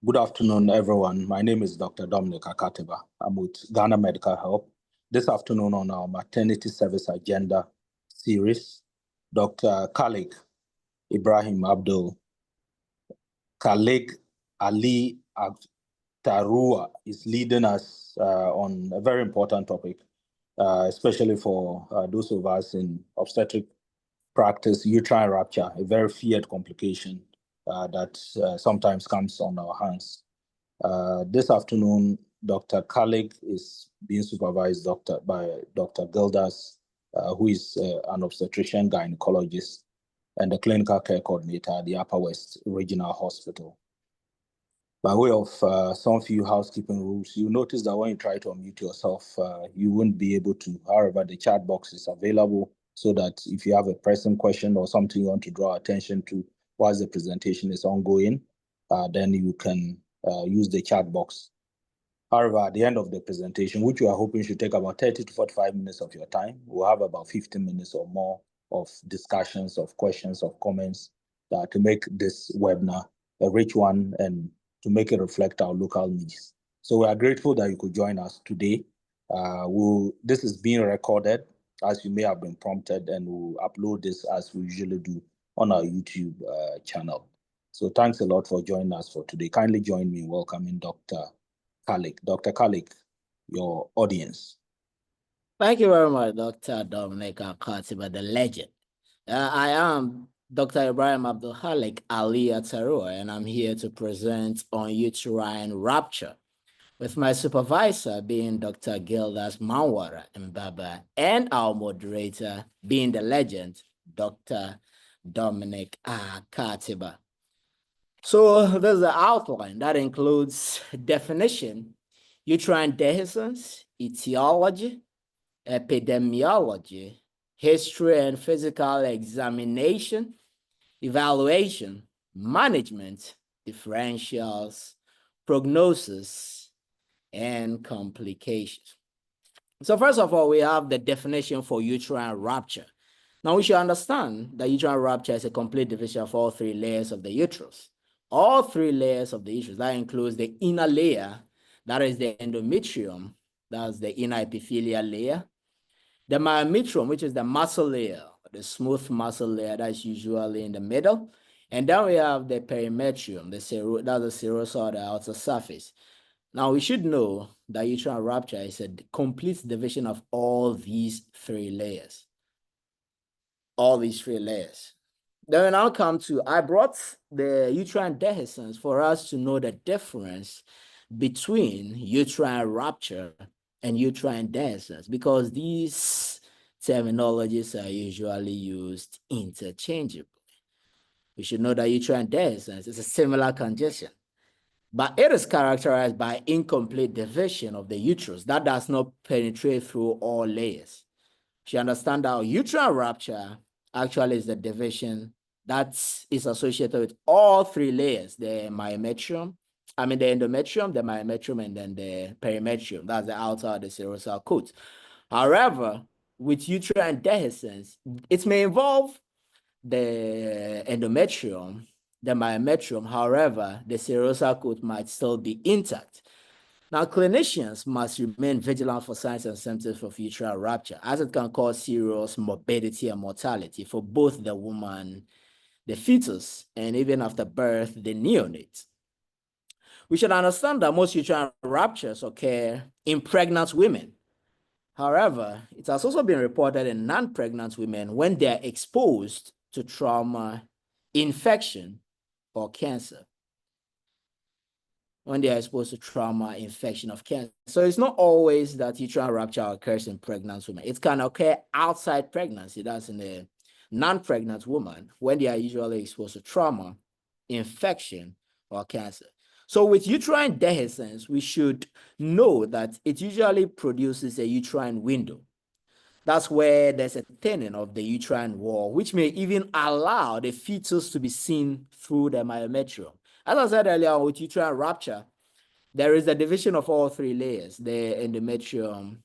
Good afternoon, everyone. My name is Dr. Dominic Akateba. I'm with Ghana Medical Help. This afternoon on our maternity service agenda series, Dr. Khalid Ibrahim Abdul Khalid Ali Tarua is leading us on a very important topic, especially for those of us in obstetric practice, uterine rupture, a very feared complication that sometimes comes on our hands. This afternoon, Dr. Khalid is being supervised by Dr. Gildas, who is an obstetrician gynecologist and the clinical care coordinator at the Upper West Regional Hospital. By way of some few housekeeping rules, you notice that when you try to unmute yourself, you won't be able to. However, the chat box is available so that if you have a pressing question or something you want to draw attention to whilst the presentation is ongoing, then you can use the chat box. However, at the end of the presentation, which we are hoping should take about 30 to 45 minutes of your time, we'll have about 15 minutes or more of discussions, of questions, of comments to make this webinar a rich one and to make it reflect our local needs. So we are grateful that you could join us today. This is being recorded, as you may have been prompted, and we'll upload this as we usually do on our YouTube channel. So thanks a lot for joining us for today. Kindly join me in welcoming Dr. Khalid. Dr. Khalid, your audience. Thank you very much, Dr. Dominic Akatiba, the legend. I am Dr. Ibrahim Abdul Khalik Ali Atarua, and I'm here to present on uterine rupture, with my supervisor being Dr. Gildas Manwara Mbaba, and our moderator being the legend, Dr. Dominic Akatiba. So there's the outline that includes definition, uterine dehiscence, etiology, epidemiology, history and physical examination, evaluation, management, differentials, prognosis, and complications. So first of all, we have the definition for uterine rupture. Now we should understand that uterine rupture is a complete division of all three layers of the uterus. All three layers of the uterus, that includes the inner layer, that is the endometrium, that's the inner epithelial layer. The myometrium, which is the muscle layer, the smooth muscle layer that's usually in the middle. And then we have the perimetrium, that's the serosa or the outer surface. Now we should know that uterine rupture is a complete division of all these three layers. All these three layers. Then we now come to, I brought the uterine dehiscence for us to know the difference between uterine rupture and uterine dehiscence, because these terminologies are usually used interchangeably. We should know that uterine dehiscence is a similar condition, but it is characterized by incomplete division of the uterus that does not penetrate through all layers. You understand that uterine rupture actually is the division that is associated with all three layers, the endometrium, the myometrium, and then the perimetrium. That's the outer, the serosal coat. However, with uterine dehiscence, it may involve the endometrium, the myometrium. However, the serosal coat might still be intact. Now, clinicians must remain vigilant for signs and symptoms of uterine rupture, as it can cause serious morbidity and mortality for both the woman, the fetus, and even after birth, the neonate. We should understand that most uterine ruptures occur in pregnant women. However, it has also been reported in non-pregnant women when they are exposed to trauma, infection, or cancer. When they are exposed to trauma, infection, of cancer. So it's not always that uterine rupture occurs in pregnant women. It can occur outside pregnancy. That's in a non-pregnant woman when they are usually exposed to trauma, infection, or cancer. So with uterine dehiscence, we should know that it usually produces a uterine window. That's where there's a thinning of the uterine wall, which may even allow the fetus to be seen through the myometrium. As I said earlier, with uterine rupture, there is a division of all three layers, the endometrium,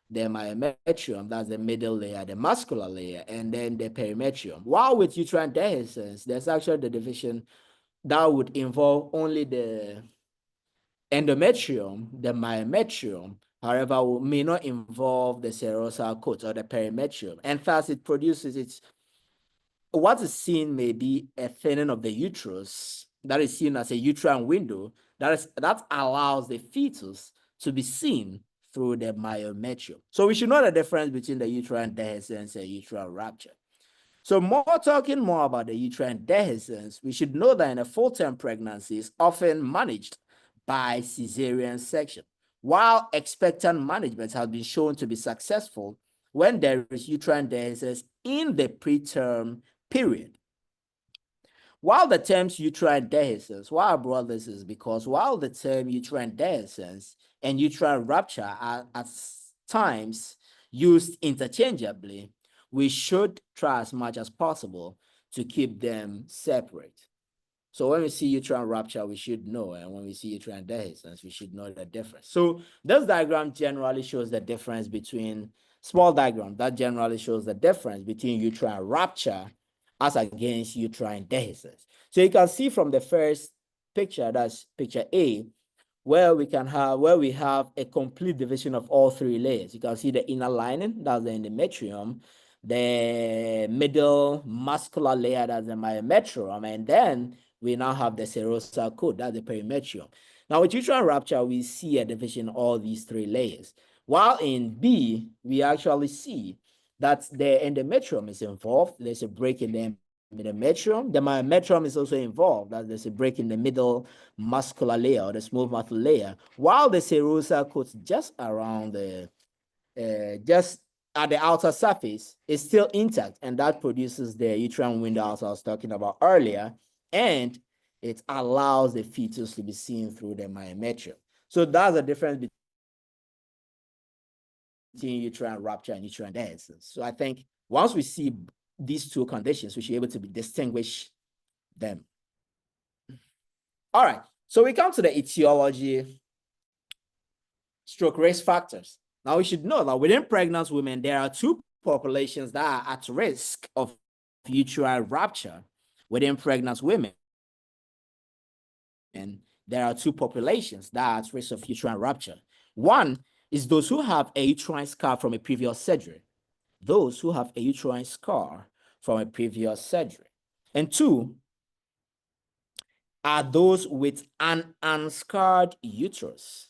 the myometrium, that's the middle layer, the muscular layer, and then the perimetrium. While with uterine dehiscence, there's actually the division that would involve only the endometrium, the myometrium, however, may not involve the serosal coat or the perimetrium, and thus it produces its. What is seen may be a thinning of the uterus that is seen as a uterine window that allows the fetus to be seen through the myometrium. So we should know the difference between the uterine dehiscence and uterine rupture. So talking more about the uterine dehiscence, we should know that in a full-term pregnancy is often managed by cesarean section, while expectant management has been shown to be successful when there is uterine dehiscence in the preterm period. While the terms uterine dehiscence, why I brought this is because while the term uterine dehiscence and uterine rupture are at times used interchangeably, we should try as much as possible to keep them separate. So when we see uterine rupture, we should know, and when we see uterine dehiscence, we should know the difference. So this diagram generally shows the difference between, small diagram that generally shows the difference between uterine rupture as against uterine dehiscence. So you can see from the first picture, that's picture A, where we have a complete division of all three layers. You can see the inner lining, that's the endometrium, the middle muscular layer, that's the myometrium, and then we now have the serosal coat, that's the perimetrium. Now with uterine rupture, we see a division of all these three layers. While in B, we actually see that the endometrium is involved. There's a break in the endometrium. The myometrium is also involved. That there's a break in the middle muscular layer or the smooth muscle layer, while the serosal coat just around the, just at the outer surface is still intact, and that produces the uterine window as I was talking about earlier, and it allows the fetus to be seen through the myometrium. So that's the difference between uterine rupture and uterine dehiscence. So I think once we see these two conditions, we should be able to distinguish them. All right, so we come to the etiology stroke risk factors. Now we should know that within pregnant women, there are two populations that are at risk of uterine rupture. Within pregnant women, and there are two populations that are at risk of uterine rupture. One is those who have a uterine scar from a previous surgery. Those who have a uterine scar from a previous surgery. And two are those with an unscarred uterus.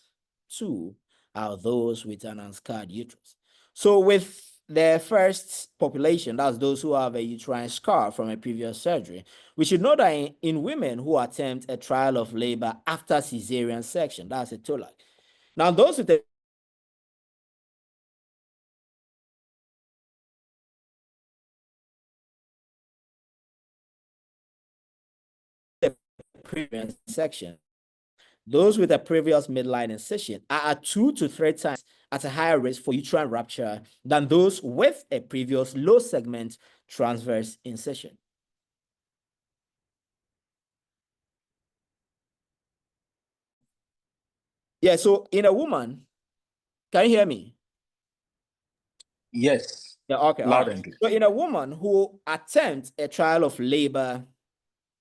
Two are those with an unscarred uterus. So with the first population, that's those who have a uterine scar from a previous surgery, we should know that in women who attempt a trial of labor after cesarean section, that's a TOLAC. Now, those with a previous section, those with a previous midline incision are at 2 to 3 times at a higher risk for uterine rupture than those with a previous low segment transverse incision. Yeah, so in a woman, can you hear me? Yes. Yeah, okay. Loud and clear. So in a woman who attempts a trial of labor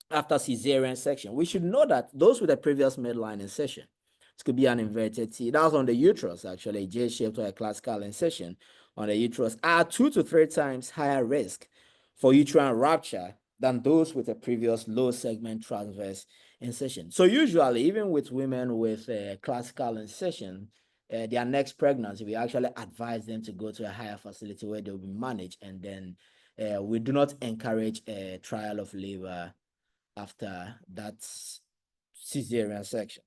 after cesarean section, we should know that those with a previous midline incision, it could be an inverted T, that's on the uterus, actually, a J-shaped or a classical incision on the uterus, are 2 to 3 times higher risk for uterine rupture than those with a previous low segment transverse incision. So usually, even with women with a classical incision, their next pregnancy, we actually advise them to go to a higher facility where they'll be managed, and then we do not encourage a trial of labor after that cesarean section.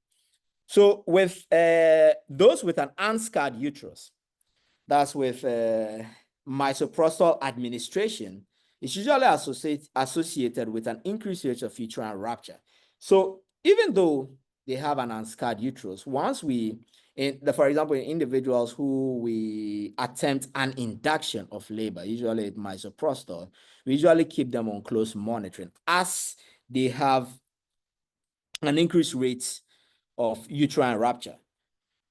So with those with an unscarred uterus, that's with misoprostol administration, it's usually associated with an increased rate of uterine rupture. So even though they have an unscarred uterus, once we, for example, in individuals who we attempt an induction of labor, usually with misoprostol, we usually keep them on close monitoring as they have an increased rate of uterine rupture.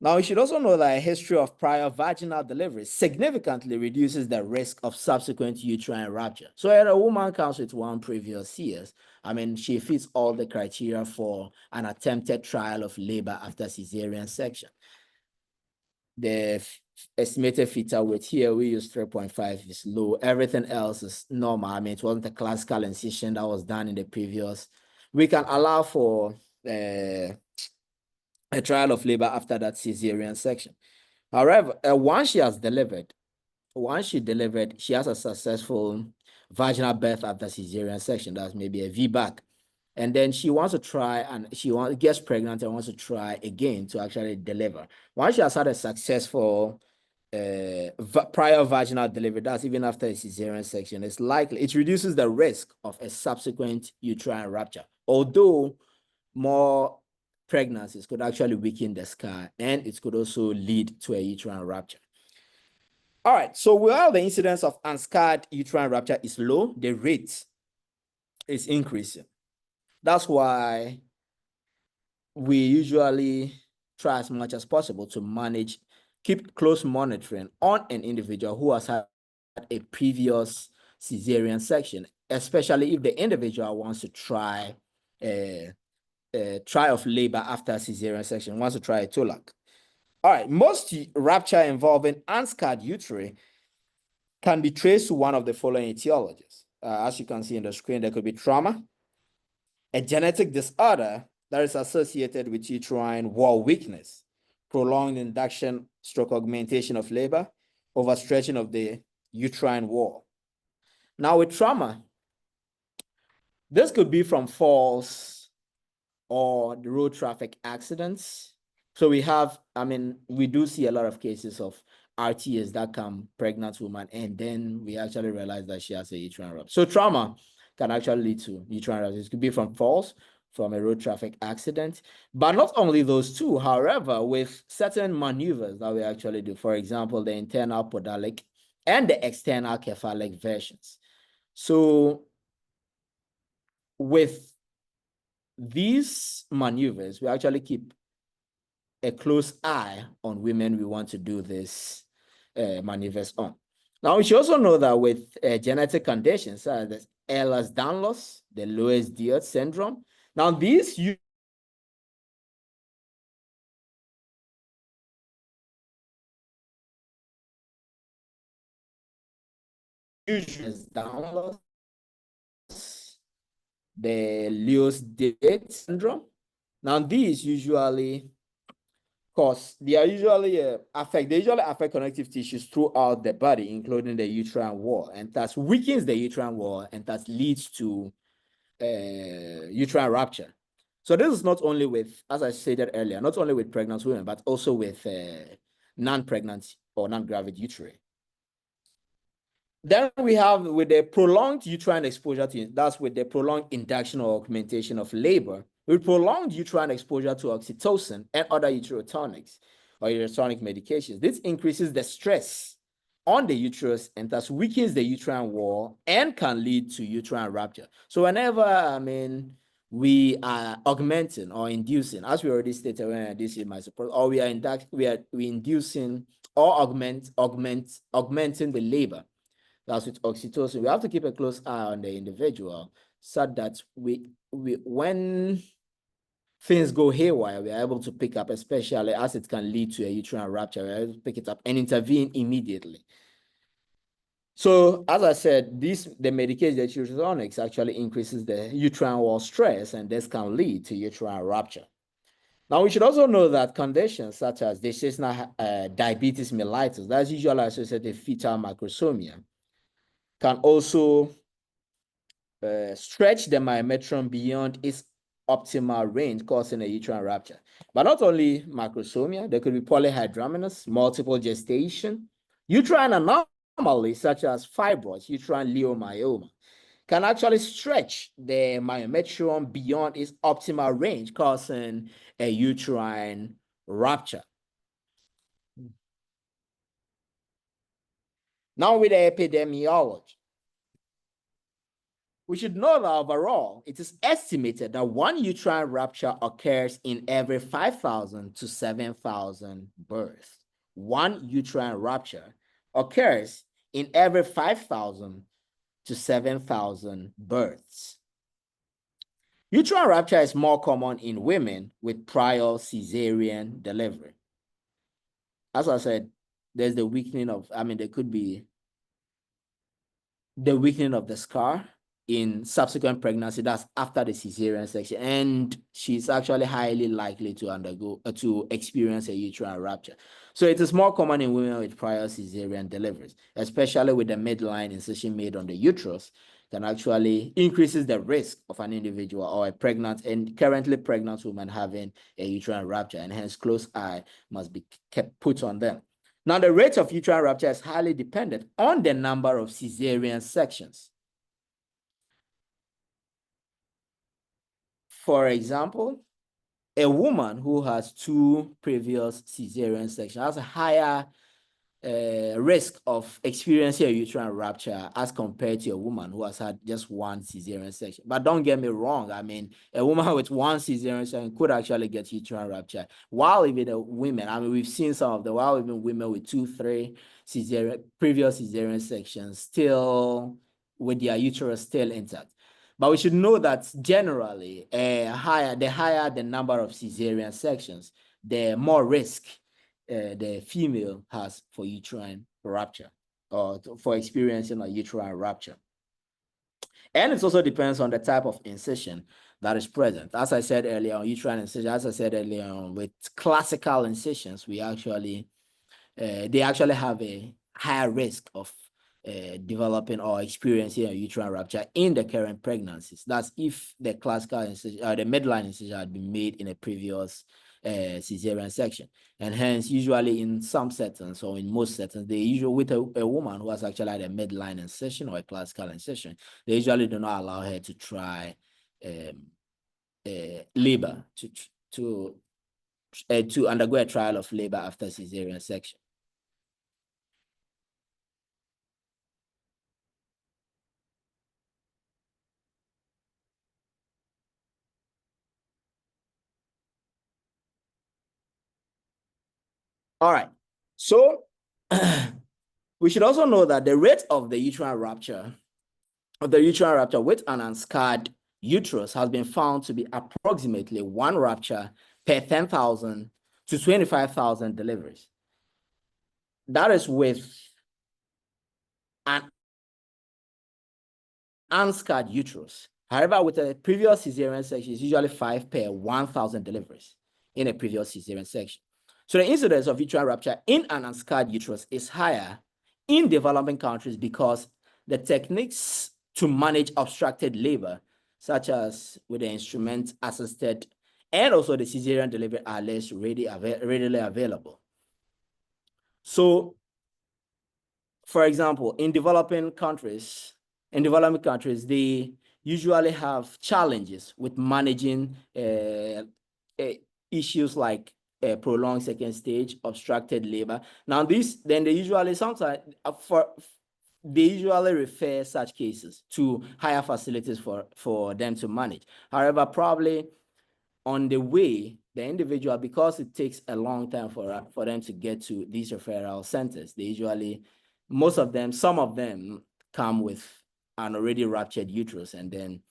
Now, you should also know that a history of prior vaginal delivery significantly reduces the risk of subsequent uterine rupture. So if a woman comes with one previous years, I mean, she fits all the criteria for an attempted trial of labor after cesarean section. The estimated fetal weight here, we use 3.5 is low. Everything else is normal. I mean, it wasn't a classical incision that was done in the previous. We can allow for a trial of labor after that cesarean section. However, once she delivered, she has a successful vaginal birth after cesarean section. That's maybe a VBAC. And then she wants to try and gets pregnant and wants to try again to actually deliver. Once she has had a successful prior vaginal delivery, that's even after a cesarean section, it's likely, it reduces the risk of a subsequent uterine rupture. Although more pregnancies could actually weaken the scar, and it could also lead to a uterine rupture. All right, so while the incidence of unscarred uterine rupture is low, the rate is increasing. That's why we usually try as much as possible to keep close monitoring on an individual who has had a previous cesarean section, especially if the individual wants to try a trial of labor after cesarean section, wants to try a TOLAC. All right, most rupture involving unscarred uteri can be traced to one of the following etiologies. As you can see in the screen, there could be trauma, a genetic disorder that is associated with uterine wall weakness, prolonged induction stroke augmentation of labor, overstretching of the uterine wall. Now with trauma, this could be from falls or the road traffic accidents. So we have, we do see a lot of cases of RTs that come pregnant woman, and then we actually realize that she has a uterine rupture. So trauma can actually lead to uterine rupture. It could be from falls, from a road traffic accident, but not only those two. However, with certain maneuvers that we actually do, for example, the internal podalic and the external cephalic versions. So with these maneuvers, we actually keep a close eye on women we want to do this maneuvers on. Now, we should also know that with genetic conditions such as Ehlers-Danlos, the Loeys-Dietz syndrome, now these usually Danlos, the Loeys-Dietz syndrome. Now, these usually they usually affect connective tissues throughout the body, including the uterine wall, and thus weakens the uterine wall, and thus leads to uterine rupture. So this is not only with, as I stated earlier, not only with pregnant women, but also with non-pregnant or non-gravid uteri. Then we have with the prolonged uterine exposure to, that's with the prolonged induction or augmentation of labor, with prolonged uterine exposure to oxytocin and other uterotonics or uterotonic medications. This increases the stress on the uterus and thus weakens the uterine wall and can lead to uterine rupture. So whenever, we are augmenting or inducing, as we already stated when this is my support, or we inducing or augmenting the labor. That's with oxytocin. We have to keep a close eye on the individual so that when things go haywire, we are able to pick up, especially as it can lead to a uterine rupture, we are able to pick it up and intervene immediately. So, as I said, the medication, the uterotonics, actually increases the uterine wall stress, and this can lead to uterine rupture. Now, we should also know that conditions such as gestational diabetes mellitus, that's usually associated with fetal macrosomia, can also stretch the myometrium beyond its optimal range, causing a uterine rupture. But not only macrosomia, there could be polyhydramnios, multiple gestation, uterine anomalies such as fibroids, uterine leiomyoma, can actually stretch the myometrium beyond its optimal range, causing a uterine rupture. Now with the epidemiology. we should know that overall, it is estimated that one uterine rupture occurs in every 5,000 to 7,000 births. One uterine rupture occurs in every 5,000 to 7,000 births. Uterine rupture is more common in women with prior cesarean delivery. As I said, there's the weakening of, there could be the weakening of the scar in subsequent pregnancy. That's after the cesarean section, and she's actually highly likely to experience a uterine rupture. So it is more common in women with prior cesarean deliveries, especially with the midline incision made on the uterus, can actually increases the risk of an individual or a pregnant and currently pregnant woman having a uterine rupture, and hence close eye must be kept put on them. Now, the rate of uterine rupture is highly dependent on the number of cesarean sections. For example, a woman who has 2 previous cesarean sections has a higher risk of experiencing a uterine rupture as compared to a woman who has had just 1 cesarean section. But don't get me wrong. A woman with 1 cesarean section could actually get uterine rupture. While even women, we've seen some of them, while even women with 2, 3 previous cesarean sections still with their uterus still intact. But we should know that generally, the higher the number of cesarean sections, the more risk the female has for uterine rupture or for experiencing a uterine rupture. And it also depends on the type of incision that is present. As I said earlier on uterine incision, as I said earlier on, with classical incisions, they actually have a higher risk of developing or experiencing a uterine rupture in the current pregnancies. That's if the classical incision or the midline incision had been made in a previous cesarean section. And hence, usually in some settings or in most settings, they usually, with a woman who has actually had a midline incision or a classical incision, they usually do not allow her to try labor, to undergo a trial of labor after cesarean section. All right, so we should also know that the rate of the uterine rupture with an unscarred uterus has been found to be approximately 1 rupture per 10,000 to 25,000 deliveries. That is with an unscarred uterus. However, with a previous cesarean section, it's usually 5 per 1,000 deliveries in a previous cesarean section. So the incidence of uterine rupture in an unscarred uterus is higher in developing countries because the techniques to manage obstructed labor, such as with the instrument-assisted and also the cesarean delivery, are less readily available. So, for example, in developing countries, they usually have challenges with managing issues like prolonged second stage, obstructed labor. Now, they usually refer such cases to higher facilities for them to manage. However, probably on the way, the individual, because it takes a long time for them to get to these referral centers, they usually, some of them come with an already ruptured uterus, and then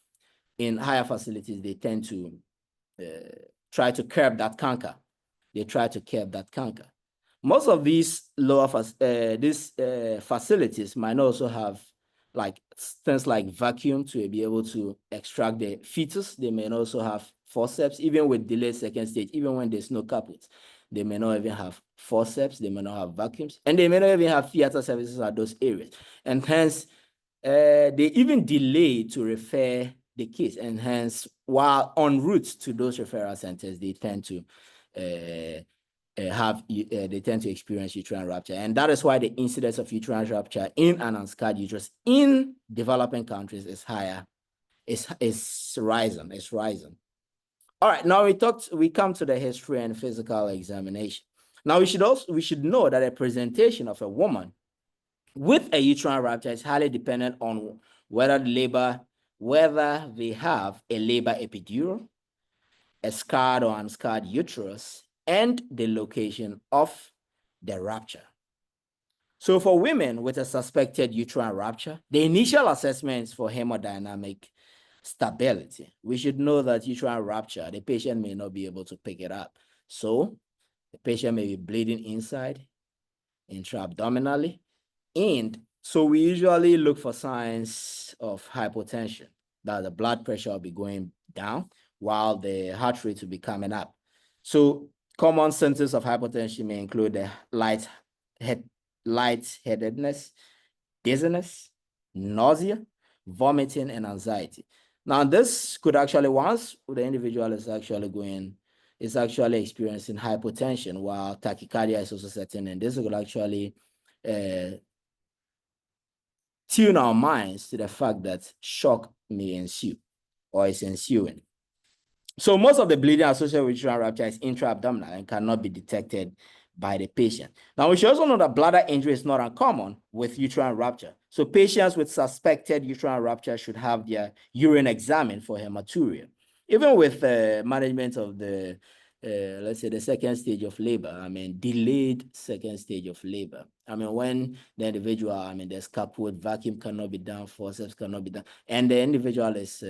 in higher facilities, they tend to try to curb that canker. Most of these facilities might also have like things like vacuum to be able to extract the fetus. They may also have forceps, even with delayed second stage, even when there's no caput. They may not even have forceps, they may not have vacuums, and they may not even have theater services at those areas. And hence, they even delay to refer the case. And hence, while en route to those referral centers, they tend to experience uterine rupture. And that is why the incidence of uterine rupture in an unscarred uterus in developing countries is higher. It's rising. All right, now we come to the history and physical examination. Now we should know that a presentation of a woman with a uterine rupture is highly dependent on whether the labor whether they have a labor epidural, a scarred or unscarred uterus, and the location of the rupture. So for women with a suspected uterine rupture, the initial assessment is for hemodynamic stability. We should know that uterine rupture, the patient may not be able to pick it up. So the patient may be bleeding inside, intra-abdominally, and so we usually look for signs of hypotension, that the blood pressure will be going down while the heart rate will be coming up. So common symptoms of hypotension may include the lightheadedness, dizziness, nausea, vomiting, and anxiety. Now, this could actually, once the individual is actually experiencing hypotension while tachycardia is also setting in, this could actually tune our minds to the fact that shock may ensue or is ensuing. So most of the bleeding associated with uterine rupture is intra-abdominal and cannot be detected by the patient. Now, we should also know that bladder injury is not uncommon with uterine rupture. So patients with suspected uterine rupture should have their urine examined for hematuria. Even with management of the, let's say, the second stage of labor, delayed second stage of labor. When the individual, the scapula vacuum cannot be done, forceps cannot be done, and the individual is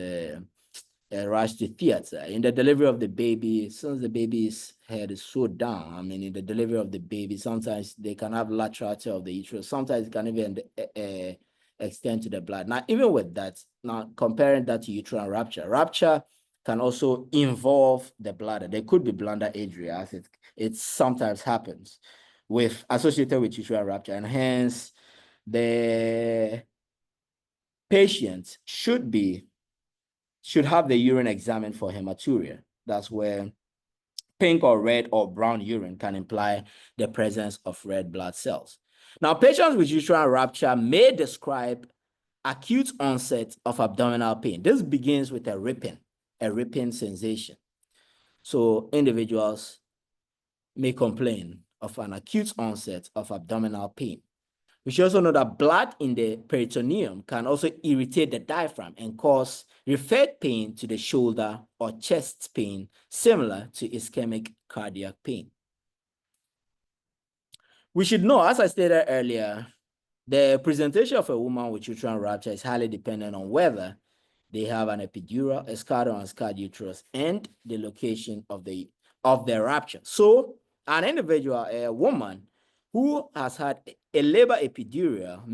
rushed to theater. In the delivery of the baby, since the baby's head is so down, in the delivery of the baby, sometimes they can have lateral tear of the uterus. Sometimes it can even extend to the blood. Now, even with that, now comparing that to uterine rupture, rupture can also involve the bladder. There could be bladder injury, as it sometimes happens associated with uterine rupture, and hence the patient should have the urine examined for hematuria. That's where pink or red or brown urine can imply the presence of red blood cells. Now, patients with uterine rupture may describe acute onset of abdominal pain. This begins with a ripping sensation. So individuals may complain of an acute onset of abdominal pain. We should also know that blood in the peritoneum can also irritate the diaphragm and cause referred pain to the shoulder or chest pain, similar to ischemic cardiac pain. We should know, as I stated earlier, the presentation of a woman with uterine rupture is highly dependent on whether they have an epidural, a scarred or unscarred uterus, and the location of the rupture. So an individual, a woman who has had a labor epidural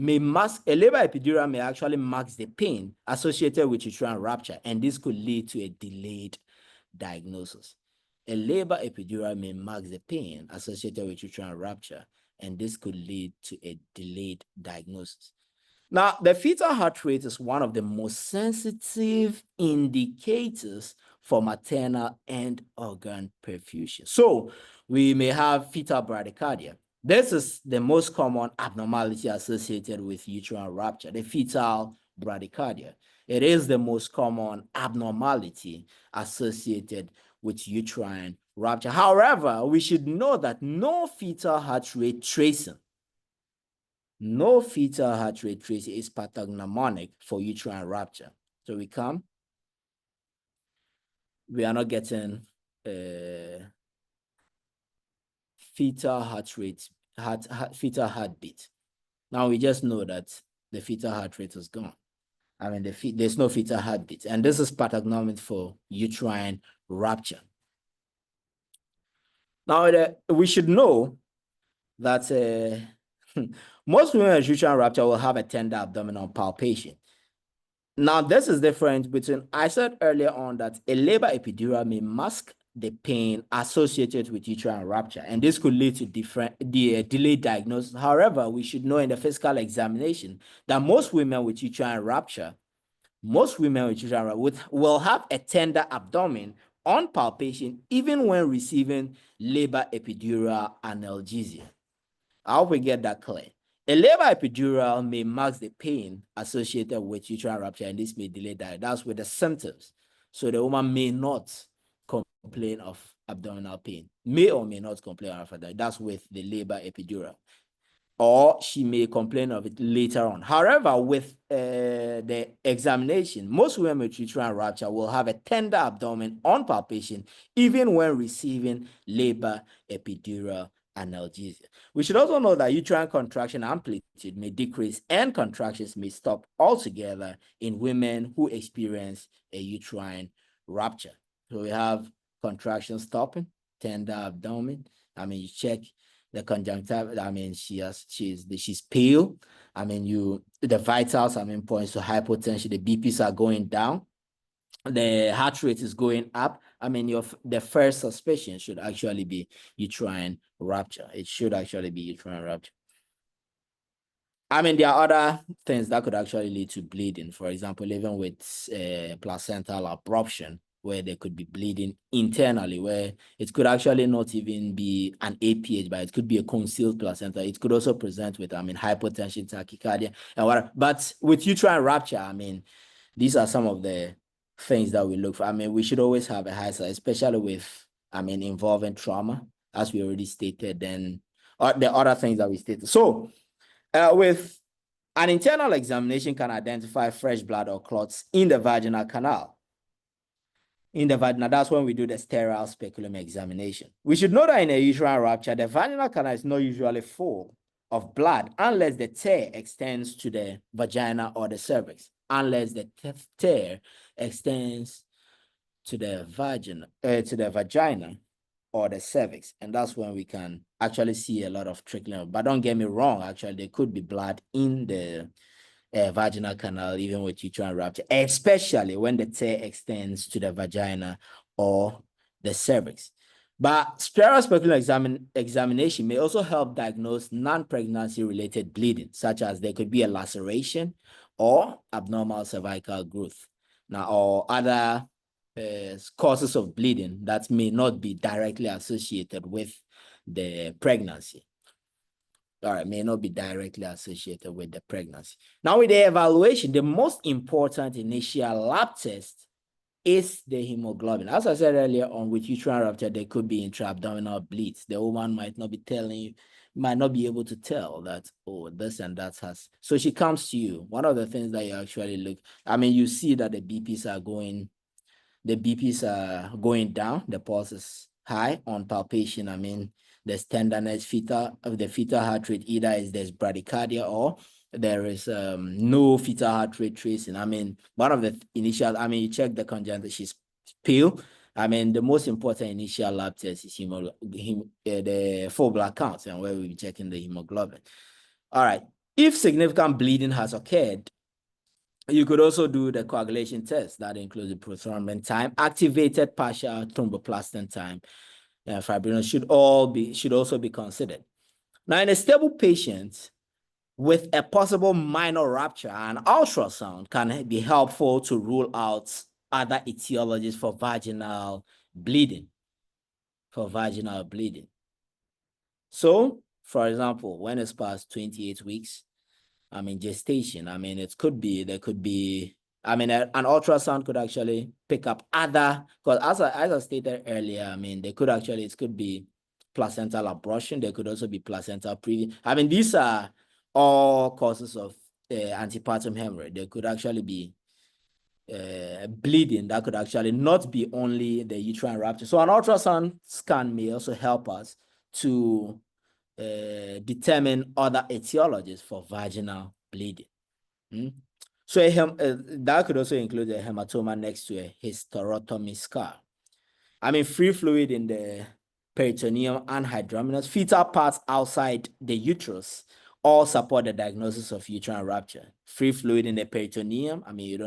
may actually mask the pain associated with uterine rupture, and this could lead to a delayed diagnosis. A labor epidural may mask the pain associated with uterine rupture, and this could lead to a delayed diagnosis. Now, the fetal heart rate is one of the most sensitive indicators for maternal end organ perfusion. So we may have fetal bradycardia. This is the most common abnormality associated with uterine rupture, the fetal bradycardia. It is the most common abnormality associated with uterine rupture. However, we should know that no fetal heart rate tracing is pathognomonic for uterine rupture. So we are not getting fetal heartbeat. Now we just know that the fetal heart rate is gone. There's no fetal heartbeat, and this is pathognomonic for uterine rupture. Now we should know that most women with uterine rupture will have a tender abdominal palpation. Now, this is different between, I said earlier on that a labor epidural may mask the pain associated with uterine rupture, and this could lead to delayed diagnosis. However, we should know in the physical examination that most women with uterine rupture will have a tender abdomen on palpation even when receiving labor epidural analgesia. I hope we get that clear. A labor epidural may mask the pain associated with uterine rupture, and this may delay that. That's with the symptoms. So the woman may not complain of abdominal pain, may or may not complain of that. That's with the labor epidural. or she may complain of it later on. However, with the examination, most women with uterine rupture will have a tender abdomen on palpation, even when receiving labor epidural analgesia. We should also know that uterine contraction amplitude may decrease and contractions may stop altogether in women who experience a uterine rupture. So we have contraction stopping, tender abdomen. I mean, you check the conjunctiva. I mean, she's pale. I mean, the vitals, I mean, points to hypotension. The BPs are going down. The heart rate is going up. I mean, the first suspicion should actually be uterine rupture. It should actually be uterine rupture. I mean, there are other things that could actually lead to bleeding. For example, even with placental abruption, where there could be bleeding internally, where it could actually not even be an APH, but it could be a concealed placenta. It could also present with, I mean, hypotension, tachycardia, and whatever. But with uterine rupture, I mean, these are some of the things that we look for. I mean, we should always have a high side, especially with, I mean, involving trauma, as we already stated, then the other things that we stated. So, with an internal examination can identify fresh blood or clots in the vaginal canal. In the vagina, that's when we do the sterile speculum examination. We should know that in a uterine rupture, the vaginal canal is not usually full of blood unless the tear extends to the vagina or the cervix. Unless the tear extends to the vagina or the cervix, and that's when we can actually see a lot of trickling. But don't get me wrong, actually, there could be blood in the vaginal canal, even with uterine rupture, especially when the tear extends to the vagina or the cervix. But spiral speculum examination may also help diagnose non-pregnancy related bleeding, such as there could be a laceration or abnormal cervical growth. Now, or other causes of bleeding that may not be directly associated with the pregnancy. All right, may not be directly associated with the pregnancy. Now, with the evaluation, the most important initial lab test is the hemoglobin. As I said earlier on, with uterine rupture, there could be intra-abdominal bleeds. The woman might not be telling you, might not be able to tell that, oh, this and that has. So she comes to you. One of the things that you actually look, I mean, you see that the BPs are going down, the pulse is high on palpation. I mean, there's tenderness, the fetal heart rate, either there's bradycardia or there is no fetal heart rate tracing. I mean, one of the initial, I mean, you check the conjunctiva, she's pale. I mean, the most important initial lab test is the full blood count, and where we'll be checking the hemoglobin. All right. If significant bleeding has occurred, you could also do the coagulation test that includes the prothrombin time, activated partial thromboplastin time. Fibrinogen should also be considered. Now, in a stable patient with a possible minor rupture, an ultrasound can be helpful to rule out other etiologies for vaginal bleeding. So, for example, when it's past 28 weeks, I mean, gestation, I mean, there could be, I mean, an ultrasound could actually pick up other, because as I stated earlier, I mean, it could be placental abruption. There could also be placental preview. I mean, these are all causes of antepartum hemorrhage. There could actually be bleeding that could actually not be only the uterine rupture. So an ultrasound scan may also help us to determine other etiologies for vaginal bleeding. So that could also include a hematoma next to a hysterotomy scar. I mean, free fluid in the peritoneum and hydromenous, fetal parts outside the uterus all support the diagnosis of uterine rupture. Free fluid in the peritoneum, I mean,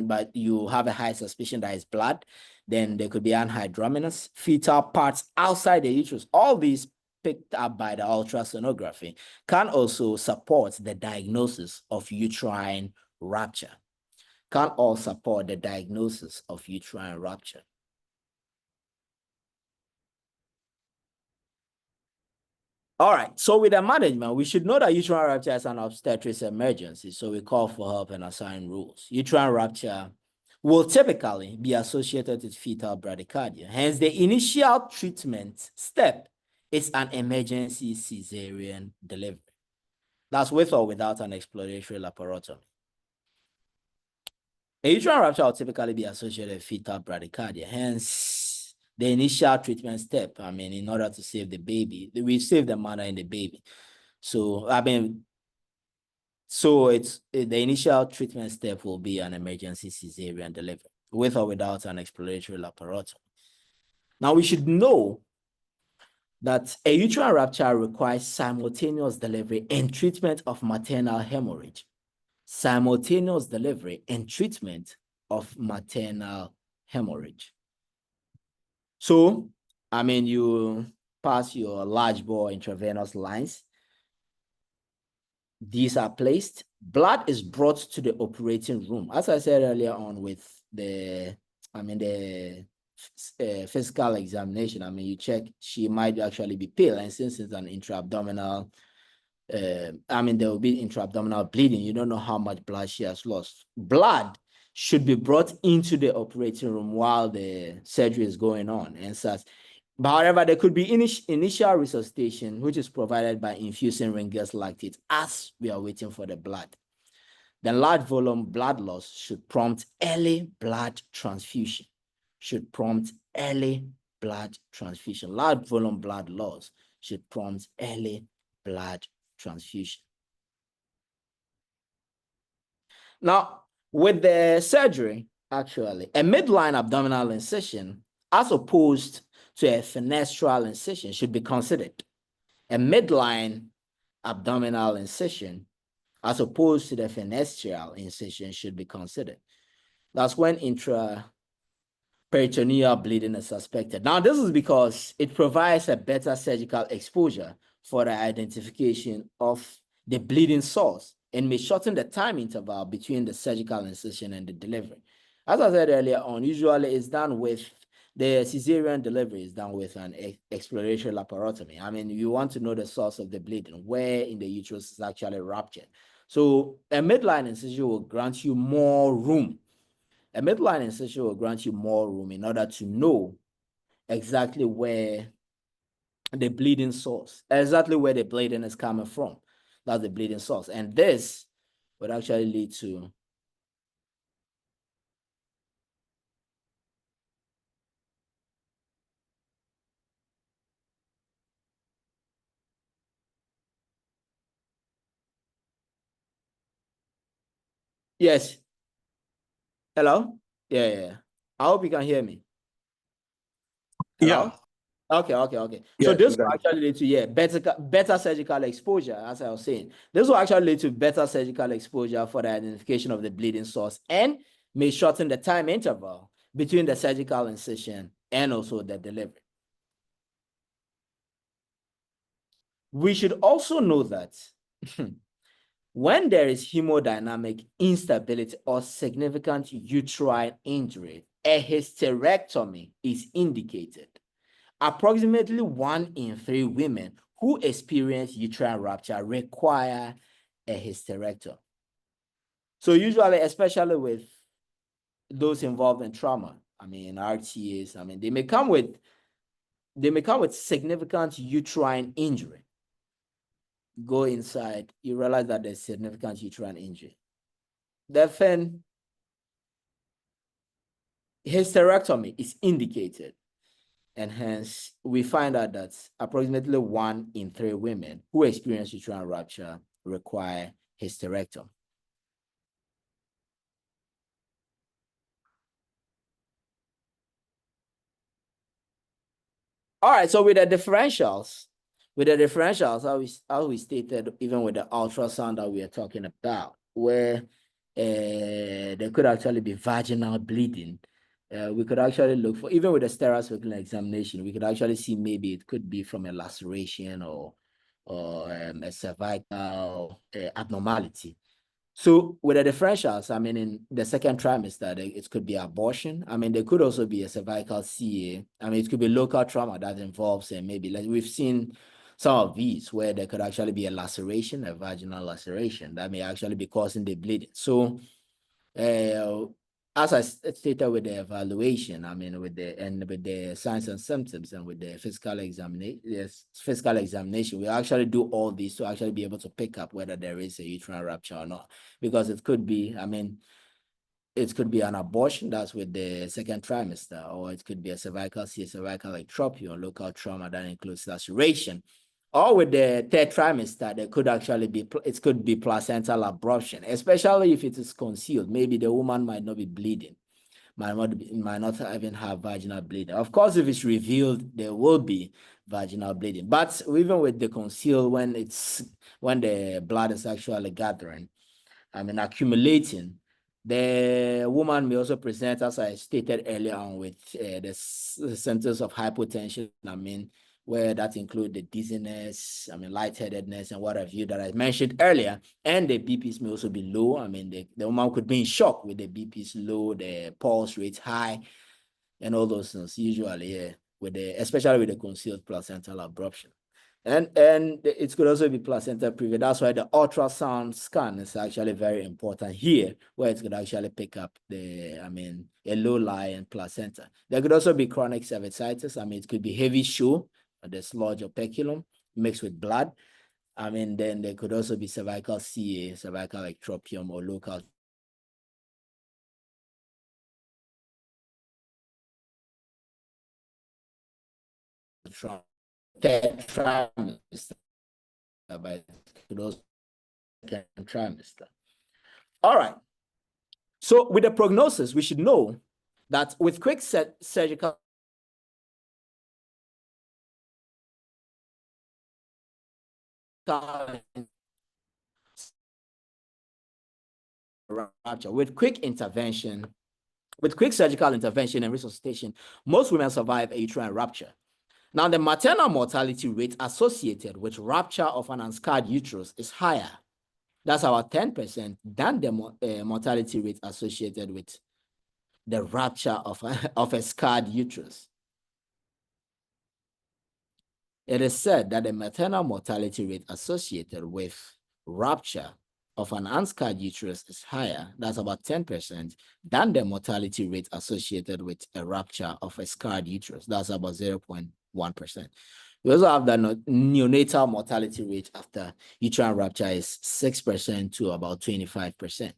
but you have a high suspicion that it's blood, then there could be anhydromenous. Fetal parts outside the uterus, all these picked up by the ultrasonography can also support the diagnosis of uterine rupture. Can all support the diagnosis of uterine rupture. All right, so with the management, we should know that uterine rupture is an obstetrics emergency, so we call for help and assign rules. Uterine rupture will typically be associated with fetal bradycardia. Hence, the initial treatment step is an emergency cesarean delivery. That's with or without an exploratory laparotomy. A uterine rupture will typically be associated with fetal bradycardia. Hence, the initial treatment step, in order to save the baby, we save the mother and the baby. So, it's the initial treatment step will be an emergency cesarean delivery, with or without an exploratory laparotomy. Now, we should know that a uterine rupture requires simultaneous delivery and treatment of maternal hemorrhage. Simultaneous delivery and treatment of maternal hemorrhage. So, you pass your large bore intravenous lines. These are placed. Blood is brought to the operating room. As I said earlier on with the physical examination, you check, she might actually be pale. And since it's an intra-abdominal, there will be intra-abdominal bleeding. You don't know how much blood she has lost. Blood should be brought into the operating room while the surgery is going on and such. But however, there could be initial resuscitation, which is provided by infusing Ringer's lactate as we are waiting for the blood. Then large volume blood loss should prompt early blood transfusion. Large volume blood loss should prompt early blood transfusion. Now, with the surgery, actually, a midline abdominal incision, as opposed to a fenestral incision, should be considered. A midline abdominal incision, as opposed to the fenestral incision, should be considered. That's when intraperitoneal bleeding is suspected. Now, this is because it provides a better surgical exposure for the identification of the bleeding source and may shorten the time interval between the surgical incision and the delivery. As I said earlier on, usually it's done with the cesarean delivery is done with an exploratory laparotomy. You want to know the source of the bleeding, where in the uterus is actually ruptured. So a midline incision will grant you more room. A midline incision will grant you more room in order to know exactly where the bleeding source, exactly where the bleeding is coming from. That's the bleeding source. And this would actually lead to yes. Hello? Yeah. I hope you can hear me. Hello? Yeah. Okay. So Yes, this we will can. actually lead to better surgical exposure, as I was saying. This will actually lead to better surgical exposure for the identification of the bleeding source and may shorten the time interval between the surgical incision and also the delivery. We should also know that when there is hemodynamic instability or significant uterine injury, a hysterectomy is indicated. Approximately 1 in 3 women who experience uterine rupture require a hysterectomy. So usually, especially with those involved in trauma, RTAs, they may come with significant uterine injury. Go inside, you realize that there's significant uterine injury. Then hysterectomy is indicated. And hence, we find out that approximately 1 in 3 women who experience uterine rupture require hysterectomy. All right, so with the differentials, how we stated, even with the ultrasound that we are talking about, where there could actually be vaginal bleeding, we could actually look for, even with the sterile cervical examination, we could actually see maybe it could be from a laceration or a cervical abnormality. So with the differentials, in the second trimester, it could be abortion. There could also be a cervical CA. It could be local trauma that involves maybe, like we've seen some of these where there could actually be a laceration, a vaginal laceration that may actually be causing the bleeding. So as I stated with the evaluation, I mean, with the signs and symptoms and with the physical examination, we actually do all these to actually be able to pick up whether there is a uterine rupture or not, because it could be, I mean, it could be an abortion, that's with the second trimester, or it could be a cervical ectropy or local trauma that includes laceration. Or with the third trimester, there could actually be, it could be placental abruption, especially if it is concealed. Maybe the woman might not be bleeding, might not even have vaginal bleeding. Of course, if it's revealed, there will be vaginal bleeding. But even with the concealed, when the blood is actually gathering, I mean, accumulating, the woman may also present, as I stated earlier on, with the symptoms of hypotension. I mean, where that include the dizziness, I mean, lightheadedness, and what have you that I mentioned earlier. And the BPs may also be low. I mean, the woman could be in shock with the BPs low, the pulse rate high, and all those things. Usually, yeah, especially with the concealed placental abruption. And it could also be placenta previa. That's why the ultrasound scan is actually very important here, where it could actually pick up a low-lying placenta. There could also be chronic cervicitis. I mean, it could be heavy show, the sludge or peculum mixed with blood. I mean, then there could also be cervical CA, cervical ectropium, or local trauma. Third trimester, but it could also be second trimester. All right. So with the prognosis, we should know that with quick surgical rupture, with quick surgical intervention and resuscitation, most women survive a uterine rupture. Now, the maternal mortality rate associated with rupture of an unscarred uterus is higher. That's about 10% than the mortality rate associated with the rupture of a scarred uterus. It is said that the maternal mortality rate associated with rupture of an unscarred uterus is higher, that's about 10%, than the mortality rate associated with a rupture of a scarred uterus, that's about 0.1%. We also have the neonatal mortality rate after uterine rupture is 6% to about 25%.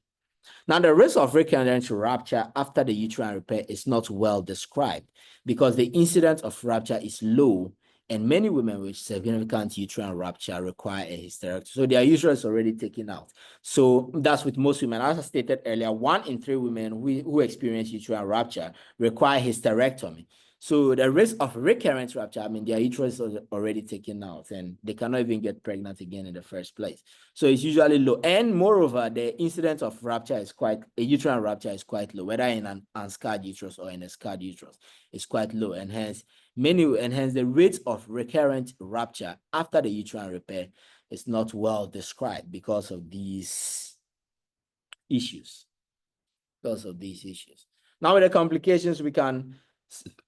Now, the risk of recurrent rupture after the uterine repair is not well described because the incidence of rupture is low, and many women with significant uterine rupture require a hysterectomy. So their uterus is already taken out. So that's with most women. As I stated earlier, 1 in 3 women who experience uterine rupture require hysterectomy. So the risk of recurrent rupture, I mean, their uterus is already taken out and they cannot even get pregnant again in the first place. So it's usually low. And moreover, the incidence of uterine rupture is quite low, whether in an unscarred uterus or in a scarred uterus, it's quite low. And hence the rate of recurrent rupture after the uterine repair is not well described because of these issues. Now, with the complications, we can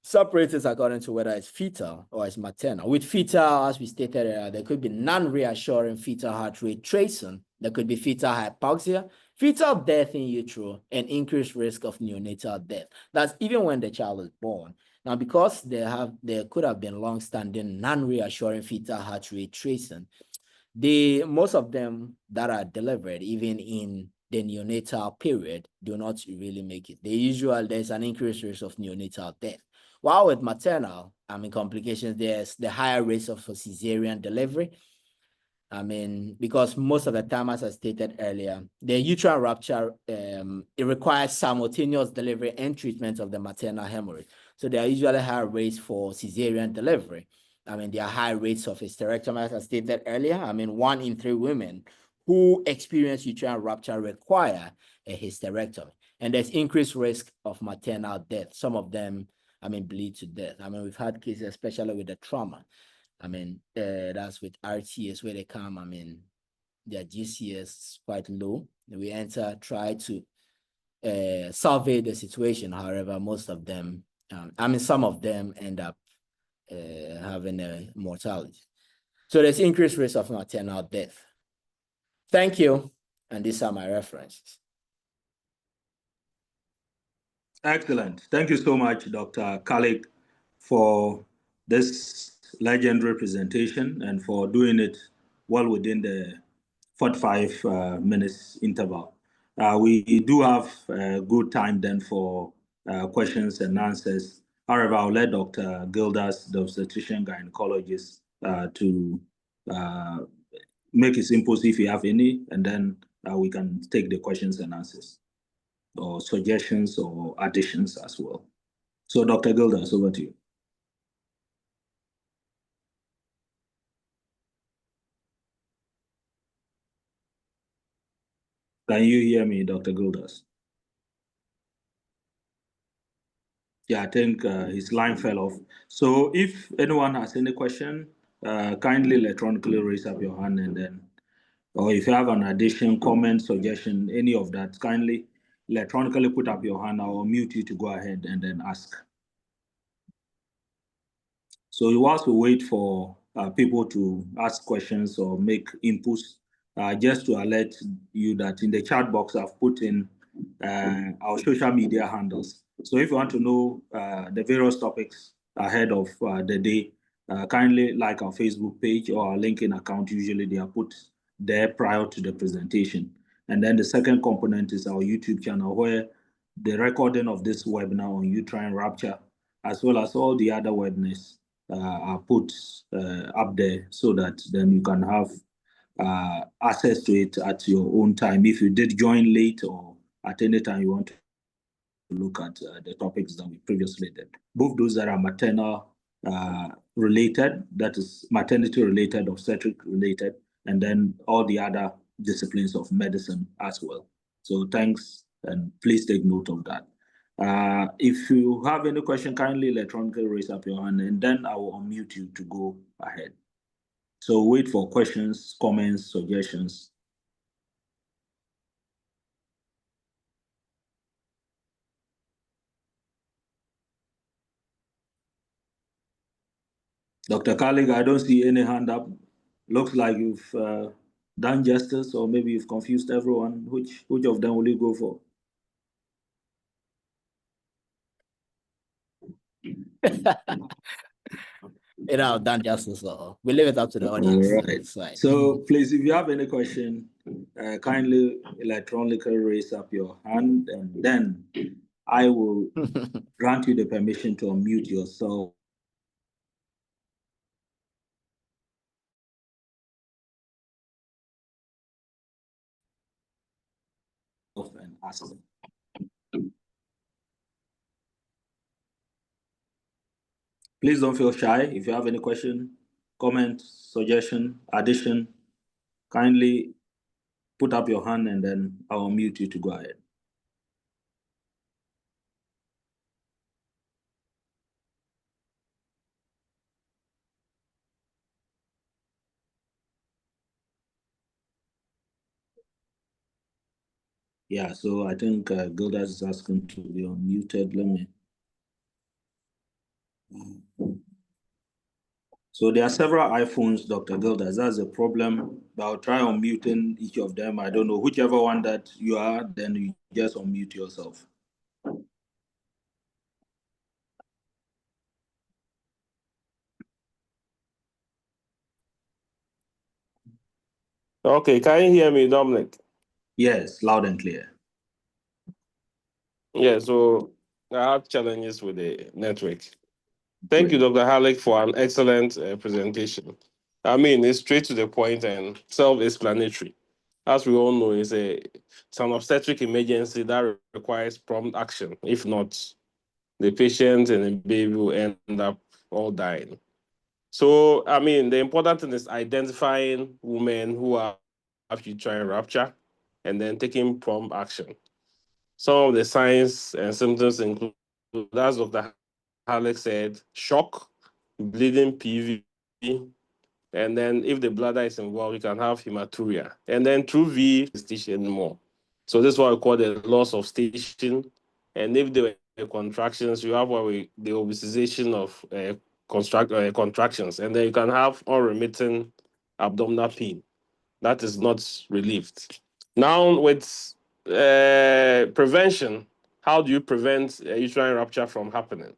separate it according to whether it's fetal or it's maternal. With fetal, as we stated earlier, there could be non-reassuring fetal heart rate tracing. There could be fetal hypoxia, fetal death in utero, and increased risk of neonatal death. That's even when the child is born. Now, because there could have been long-standing non-reassuring fetal heart rate tracing, most of them that are delivered, even in the neonatal period, do not really make it. There's an increased risk of neonatal death. While with maternal, complications, there's the higher risk of cesarean delivery. Because most of the time, as I stated earlier, the uterine rupture, it requires simultaneous delivery and treatment of the maternal hemorrhage. So there are usually higher rates for cesarean delivery. There are high rates of hysterectomy, as I stated earlier. 1 in 3 women who experience uterine rupture require a hysterectomy. And there's increased risk of maternal death. Some of them, bleed to death. We've had cases, especially with the trauma. That's with RTS where they come, their GCS is quite low. We try to survey the situation. However, most of them, some of them end up having a mortality. So there's increased risk of maternal death. Thank you. And these are my references. Excellent. Thank you so much, Dr. Khalid, for this legendary presentation and for doing it well within the 45 minutes interval. We do have good time then for questions and answers. However, I'll let Dr. Gildas, the obstetrician gynecologist, to uh, make it simple if you have any, and then we can take the questions and answers or suggestions or additions as well. So, Dr. Gildas, over to you. Can you hear me, Dr. Gildas? Yeah, I think his line fell off. So, if anyone has any question, kindly electronically raise up your hand, and then, or if you have an addition, comment, suggestion, any of that, kindly electronically put up your hand. I will mute you to go ahead and then ask. So whilst we wait for people to ask questions or make inputs, just to alert you that in the chat box I've put in our social media handles. So if you want to know the various topics ahead of the day, kindly like our Facebook page or our LinkedIn account. Usually they are put there prior to the presentation. And then the second component is our YouTube channel, where the recording of this webinar on uterine rupture, as well as all the other webinars, are put up there so that then you can have access to it at your own time. If you did join late or at any time you want to look at the topics that we previously did. Both those that are maternal related, that is maternity related, obstetric related, and then all the other disciplines of medicine as well. So thanks, and please take note of that. If you have any question, kindly electronically raise up your hand, and then I will unmute you to go ahead. So wait for questions, comments, suggestions. Dr. Khalid, I don't see any hand up. Looks like you've done justice, or maybe you've confused everyone. Which of them will you go for? Done justice. So we leave it up to the audience. All right. So please, if you have any question, kindly electronically raise up your hand, and then I will grant you the permission to unmute yourself and ask them. Please don't feel shy. If you have any question, comment, suggestion, addition, kindly put up your hand, and then I'll unmute you to go ahead. Yeah, so I think Gildas is asking to be unmuted. Let me. So there are several iPhones, Dr. Gildas. That's a problem. But I'll try unmuting each of them. I don't know. Whichever one that you are, then you just unmute yourself. Okay, can you hear me, Dominic? Yes, loud and clear. Yeah, so I have challenges with the network. Thank you, Dr. Halleck, for an excellent presentation. I mean, it's straight to the point and self-explanatory. As we all know, it's an obstetric emergency that requires prompt action. If not, the patient and the baby will end up all dying. So, I mean, the important thing is identifying women who have uterine rupture and then taking prompt action. Some of the signs and symptoms include, as Dr. Halleck said, shock, bleeding PV, and then if the bladder is involved, you can have hematuria. And then through V, stitch anymore. So this is what we call the loss of stitching. And if there were contractions, you have the obesization of contractions. And then you can have unremitting abdominal pain. That is not relieved. Now with prevention, how do you prevent uterine rupture from happening?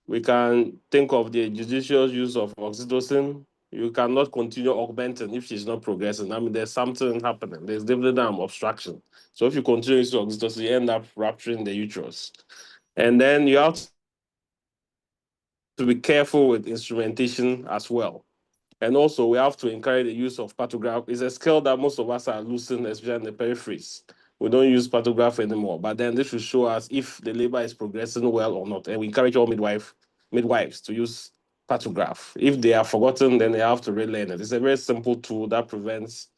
We can think of the judicious use of oxytocin. You cannot continue augmenting if she's not progressing. I mean, there's something happening. There's definitely an obstruction. So if you continue using oxytocin, you end up rupturing the uterus. And then you have to be careful with instrumentation as well. And also, we have to encourage the use of pantograph. It's a skill that most of us are losing, especially in the peripheries. We don't use pantograph anymore. But then this will show us if the labor is progressing well or not. And we encourage all midwives to use pantograph. If they are forgotten, then they have to relearn it. It's a very simple tool that prevents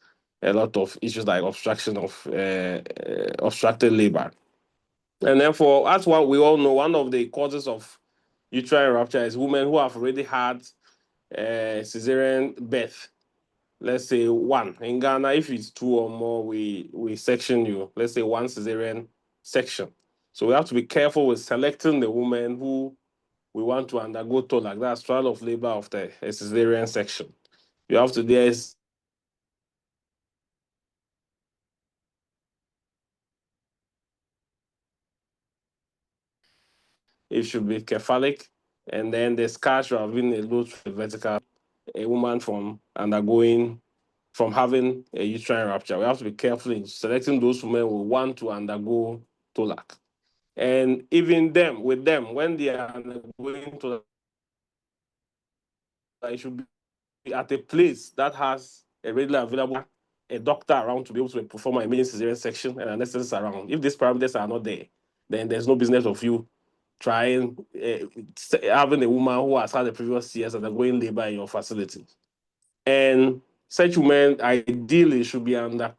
a lot of issues like obstruction of obstructed labor. And therefore, as what we all know, one of the causes of uterine rupture is women who have already had cesarean birth. Let's say one. In Ghana, if it's two or more, we section you. Let's say one cesarean section. So we have to be careful with selecting the woman who we want to undergo TOLAC, that's trial of labor after a cesarean section. You have to it should be cephalic, and then the scar should have been a low vertical. A woman from having a uterine rupture. We have to be careful in selecting those women who want to undergo TOLAC. And even with them, when they are undergoing TOLAC, it should be at a place that has a readily available a doctor around to be able to perform an emergency cesarean section and anesthetists around. If these parameters are not there, then there's no business of you trying having a woman who has had a previous CS and undergoing labor in your facility. And such women ideally should be under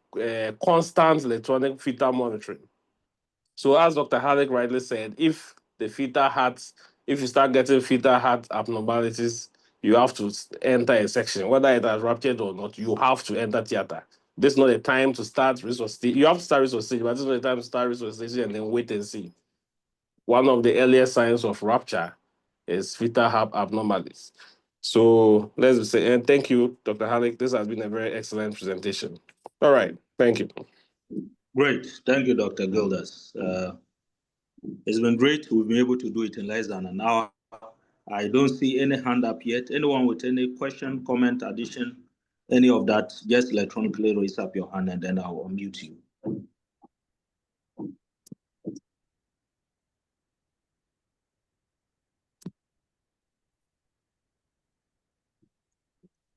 constant electronic fetal monitoring. So as Dr. Halleck rightly said, if you start getting fetal heart abnormalities, you have to enter a section, whether it has ruptured or not, you have to enter theater. This is not a time to start resuscitation. You have to start resuscitation, but this is not a time to start resuscitation and then wait and see. One of the earliest signs of rupture is fetal heart abnormalities. So let's say, and thank you, Dr. Halleck. This has been a very excellent presentation. All right, thank you. Great. Thank you, Dr. Gildas. It's been great. We've been able to do it in less than an hour. I don't see any hand up yet. Anyone with any question, comment, addition, any of that, just electronically raise up your hand and then I'll unmute you.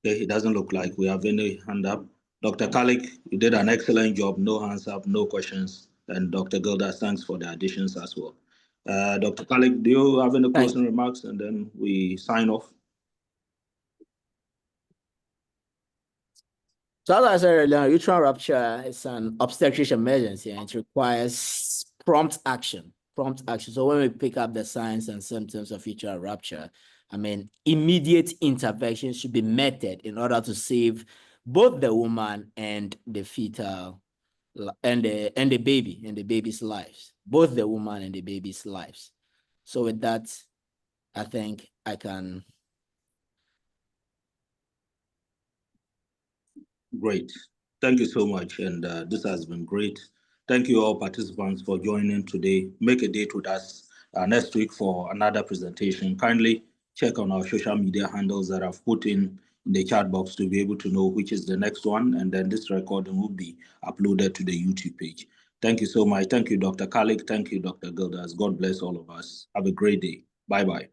Okay, it doesn't look like we have any hand up. Dr. Kalik, you did an excellent job. No hands up, no questions. And Dr. Gildas, thanks for the additions as well. Dr. Kalik, do you have any closing remarks? And then we sign off. So as I said earlier, uterine rupture is an obstetric emergency and it requires prompt action. So when we pick up the signs and symptoms of uterine rupture, I mean, immediate intervention should be meted in order to save both the woman and the fetal and the baby's lives, both the woman and the baby's lives. So with that, I think I can. Great. Thank you so much. And this has been great. Thank you all participants for joining today. Make a date with us next week for another presentation. Kindly check on our social media handles that I've put in the chat box to be able to know which is the next one. And then this recording will be uploaded to the YouTube page. Thank you so much. Thank you, Dr. Kalik. Thank you, Dr. Gildas. God bless all of us. Have a great day. Bye-bye.